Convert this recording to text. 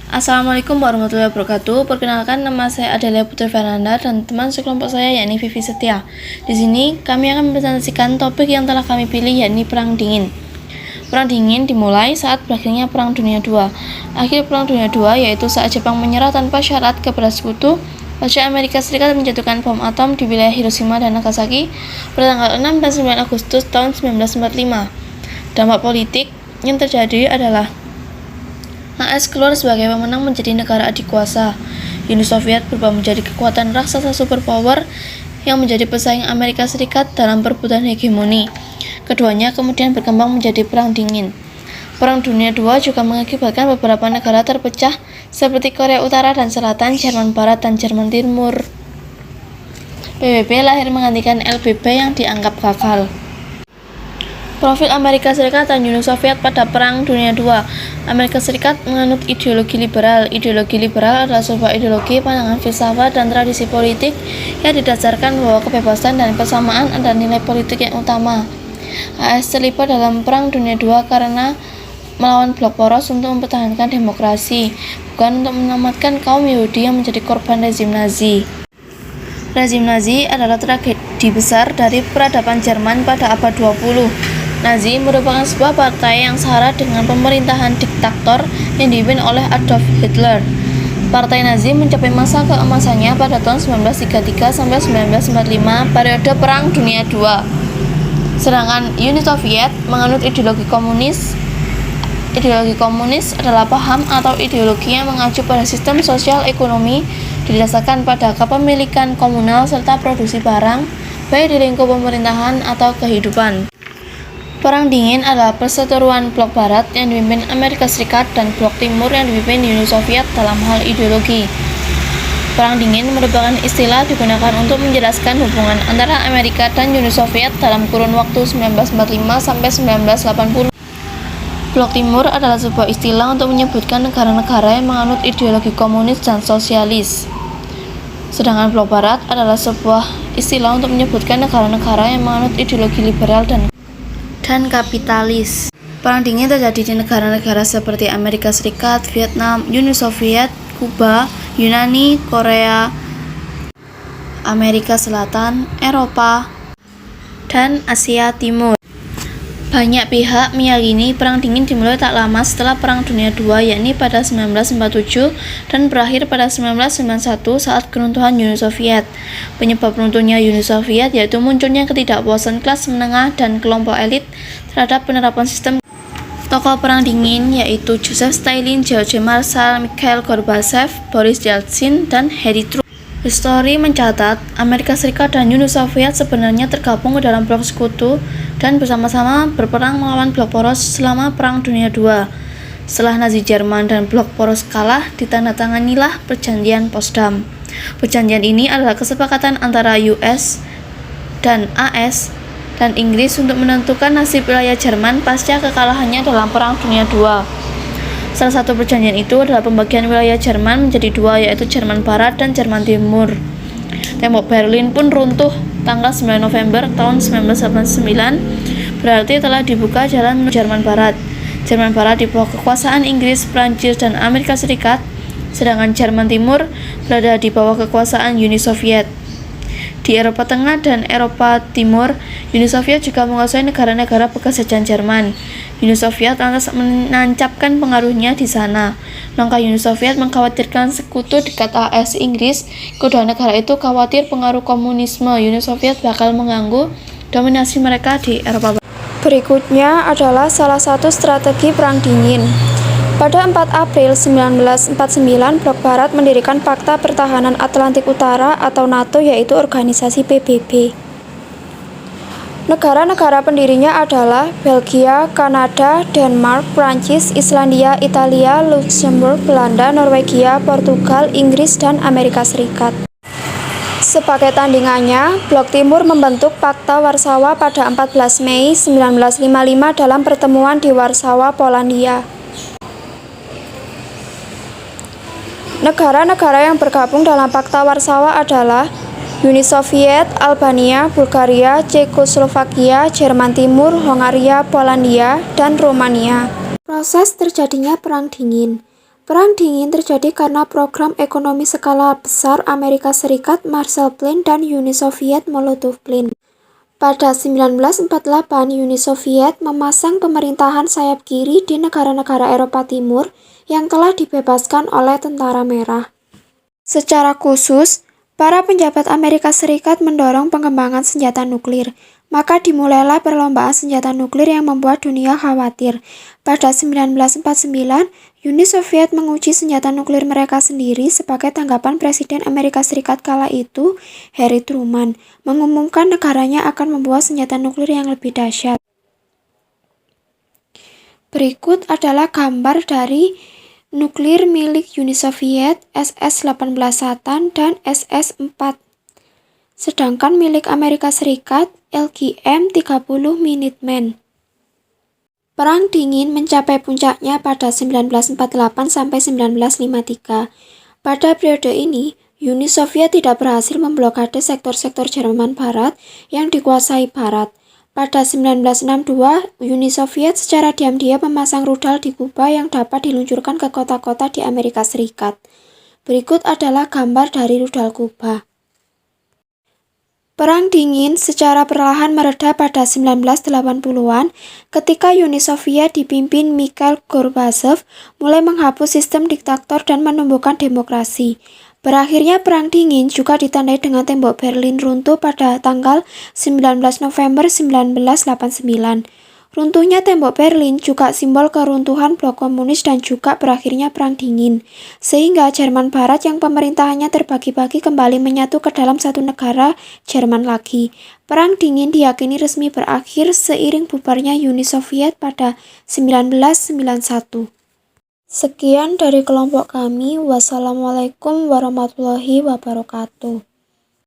Assalamualaikum warahmatullahi wabarakatuh. Perkenalkan, nama saya Adelia Putri Fernanda dan teman sekelompok saya yakni Vivi Setia. Di sini kami akan mempresentasikan topik yang telah kami pilih yakni Perang Dingin. Perang Dingin dimulai saat berakhirnya Perang Dunia II. Akhir Perang Dunia II yaitu saat Jepang menyerah tanpa syarat kepada Sekutu. Pasca Amerika Serikat menjatuhkan bom atom di wilayah Hiroshima dan Nagasaki pada tanggal 6 dan 9 Agustus tahun 1945. Dampak politik yang terjadi adalah AS keluar sebagai pemenang menjadi negara adik kuasa. Uni Soviet berubah menjadi kekuatan raksasa superpower yang menjadi pesaing Amerika Serikat dalam perebutan hegemoni. Keduanya kemudian berkembang menjadi Perang Dingin. Perang Dunia II juga mengakibatkan beberapa negara terpecah seperti Korea Utara dan Selatan, Jerman Barat, dan Jerman Timur. PBB lahir menggantikan LBB yang dianggap gagal. Profil Amerika Serikat dan Uni Soviet pada Perang Dunia II. Amerika Serikat menganut ideologi liberal. Ideologi liberal adalah sebuah ideologi, pandangan filsafat, dan tradisi politik yang didasarkan bahwa kebebasan dan persamaan adalah nilai politik yang utama. AS terlibat dalam Perang Dunia II karena melawan blok poros untuk mempertahankan demokrasi, bukan untuk menyelamatkan kaum Yahudi yang menjadi korban rezim Nazi. Rezim Nazi adalah tragedi besar dari peradaban Jerman pada abad 20. Nazi merupakan sebuah partai yang syarat dengan pemerintahan diktator yang dipimpin oleh Adolf Hitler. Partai Nazi mencapai masa keemasannya pada tahun 1933 sampai 1945, periode Perang Dunia II. Sedangkan Uni Soviet menganut ideologi komunis. Ideologi komunis adalah paham atau ideologi yang mengacu pada sistem sosial ekonomi didasarkan pada kepemilikan komunal serta produksi barang, baik di lingkup pemerintahan atau kehidupan. Perang Dingin adalah perseteruan blok barat yang dipimpin Amerika Serikat dan blok timur yang dipimpin Uni Soviet dalam hal ideologi. Perang Dingin merupakan istilah digunakan untuk menjelaskan hubungan antara Amerika dan Uni Soviet dalam kurun waktu 1945 sampai 1980. Blok Timur adalah sebuah istilah untuk menyebutkan negara-negara yang menganut ideologi komunis dan sosialis. Sedangkan Blok Barat adalah sebuah istilah untuk menyebutkan negara-negara yang menganut ideologi liberal dan kapitalis. Perang Dingin terjadi di negara-negara seperti Amerika Serikat, Vietnam, Uni Soviet, Kuba, Yunani, Korea, Amerika Selatan, Eropa, dan Asia Timur. Banyak pihak meyakini Perang Dingin dimulai tak lama setelah Perang Dunia II, yakni pada 1947 dan berakhir pada 1991 saat keruntuhan Uni Soviet. Penyebab runtuhnya Uni Soviet yaitu munculnya ketidakpuasan kelas menengah dan kelompok elit terhadap penerapan sistem. Tokoh Perang Dingin yaitu Joseph Stalin, George Marshall, Mikhail Gorbachev, Boris Yeltsin, dan Harry Truman. Histori mencatat Amerika Serikat dan Uni Soviet sebenarnya tergabung ke dalam blok sekutu dan bersama-sama berperang melawan blok poros selama Perang Dunia II. Setelah Nazi Jerman dan blok poros kalah, ditandatanganilah Perjanjian Potsdam. Perjanjian ini adalah kesepakatan antara US dan AS dan Inggris untuk menentukan nasib wilayah Jerman pasca kekalahannya dalam Perang Dunia II. Salah satu perjanjian itu adalah pembagian wilayah Jerman menjadi dua, yaitu Jerman Barat dan Jerman Timur. Tembok Berlin pun runtuh tanggal 9 November tahun 1989, berarti telah dibuka jalan menuju Jerman Barat. Jerman Barat di bawah kekuasaan Inggris, Prancis, dan Amerika Serikat, sedangkan Jerman Timur berada di bawah kekuasaan Uni Soviet. Di Eropa Tengah dan Eropa Timur, Uni Soviet juga menguasai negara-negara bekas jajahan Jerman. Uni Soviet lantas menancapkan pengaruhnya di sana. Langkah Uni Soviet mengkhawatirkan sekutu dekat AS Inggris. Kedua negara itu khawatir pengaruh komunisme Uni Soviet bakal mengganggu dominasi mereka di Eropa. Berikutnya adalah salah satu strategi Perang Dingin. Pada 4 April 1949, Blok Barat mendirikan Pakta Pertahanan Atlantik Utara atau NATO, yaitu organisasi PBB. Negara-negara pendirinya adalah Belgia, Kanada, Denmark, Prancis, Islandia, Italia, Luxembourg, Belanda, Norwegia, Portugal, Inggris, dan Amerika Serikat. Sebagai tandingannya, Blok Timur membentuk Pakta Warsawa pada 14 Mei 1955 dalam pertemuan di Warsawa, Polandia. Negara-negara yang bergabung dalam Pakta Warsawa adalah Uni Soviet, Albania, Bulgaria, Cekoslovakia, Jerman Timur, Hongaria, Polandia, dan Romania. Proses terjadinya Perang Dingin. Perang Dingin terjadi karena program ekonomi skala besar Amerika Serikat Marshall Plan dan Uni Soviet Molotov Plan. Pada 1948, Uni Soviet memasang pemerintahan sayap kiri di negara-negara Eropa Timur yang telah dibebaskan oleh Tentara Merah. Secara khusus, para penjabat Amerika Serikat mendorong pengembangan senjata nuklir, maka dimulailah perlombaan senjata nuklir yang membuat dunia khawatir. Pada 1949, Uni Soviet menguji senjata nuklir mereka sendiri sebagai tanggapan Presiden Amerika Serikat kala itu, Harry Truman, mengumumkan negaranya akan membawa senjata nuklir yang lebih dahsyat. Berikut adalah gambar dari nuklir milik Uni Soviet SS-18 Satan dan SS-4. Sedangkan milik Amerika Serikat LGM-30 Minuteman. Perang Dingin mencapai puncaknya pada 1948 sampai 1953. Pada periode ini, Uni Soviet tidak berhasil memblokade sektor-sektor Jerman Barat yang dikuasai Barat. Pada 1962, Uni Soviet secara diam-diam memasang rudal di Kuba yang dapat diluncurkan ke kota-kota di Amerika Serikat. Berikut adalah gambar dari rudal Kuba. Perang Dingin secara perlahan mereda pada 1980-an ketika Uni Soviet dipimpin Mikhail Gorbachev mulai menghapus sistem diktator dan menumbuhkan demokrasi. Berakhirnya Perang Dingin juga ditandai dengan tembok Berlin runtuh pada tanggal 19 November 1989. Runtuhnya tembok Berlin juga simbol keruntuhan blok komunis dan juga berakhirnya Perang Dingin, sehingga Jerman Barat yang pemerintahannya terbagi-bagi kembali menyatu ke dalam satu negara, Jerman lagi. Perang Dingin diyakini resmi berakhir seiring bubarnya Uni Soviet pada 1991. Sekian dari kelompok kami. Wassalamualaikum warahmatullahi wabarakatuh.